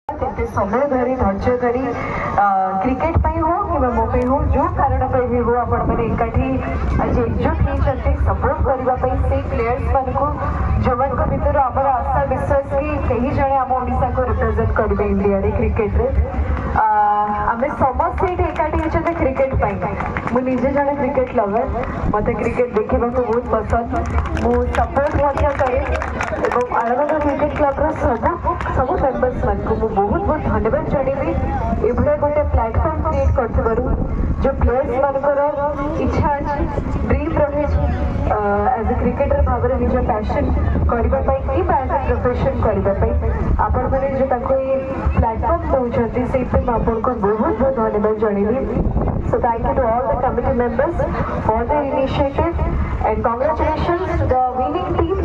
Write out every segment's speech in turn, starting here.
तेते समय धरी धैर्य धरी क्रिकेट पे हो कि मो पे हो जो कारण पे भी हो आपण मैंने एकाठी आज एकजुट होती सपोर्ट करने से प्लेयर्स मान को जो मान भितर आमर आशा विश्वास कि कहीं जड़े आम ओडिशा को रिप्रेजेंट करेंगे इंडिया रे क्रिकेट रे आम समस्त ये एकाठी होते क्रिकेट मुझे जड़े क्रिकेट लवर मत क्रिकेट देखा बहुत पसंद मुझे सपोर्ट करे आनंद क्रिकेट क्लब सब सब मेम्बर्स मान को बहुत बहुत धन्यवाद जनइबी ये गोटे प्लेटफॉर्म क्रिएट कर जो प्लेयर्स मानकर इच्छा अच्छी ड्रीम रही एज ए क्रिकेटर भाव में निज पैशन करने कि एज ए प्रोफेशन करने आपण मैंने जो ये प्लेटफॉर्म दौरान से आपको बहुत बहुत धन्यवाद जनइबी So thank you to all the committee members for the initiative and congratulations to the winning team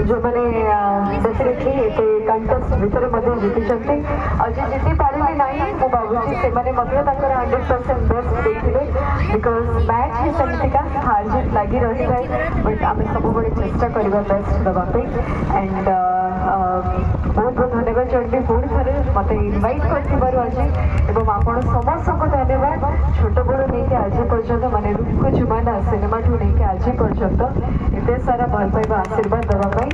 जो मैंने डेफिनेटली ये कंटेस्ट भितर मध्य जीति चलते आज जीति पारे नहीं मो भावुची से मैंने मध्य तकर 100% बेस्ट देथिले बिकॉज मैच ही समितिका हार जीत लगी रही है बट आम सब बड़े चेष्टा करबा बेस्ट दबा पे एंड बहुत बहुत धन्यवाद जल्दी पुणी थे मत इनवाइट कर आज एवं आपण समस्त को धन्यवाद छोट बड़ नहीं आज पर्यटन मैंने रुको जुमाना सिनेमा ठू नहीं आज पर्यटन एत सारा भल पाइबा आशीर्वाद देवाई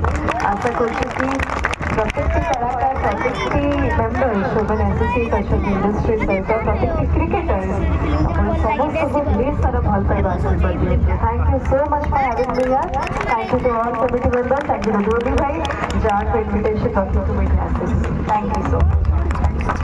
आशा कर प्रत्येक कलाकार प्रत्येक मेम्बर जो मैंने एसोसिएट अच्छा इंडस्ट्री सहित प्रत्येक क्रिकेटर्स समस्त को ढेर सारा भल पाइबा आशीर्वाद दिए thank you so much for having me here thank you to all committee members thank you to भाई John for invitation to meet thank you so much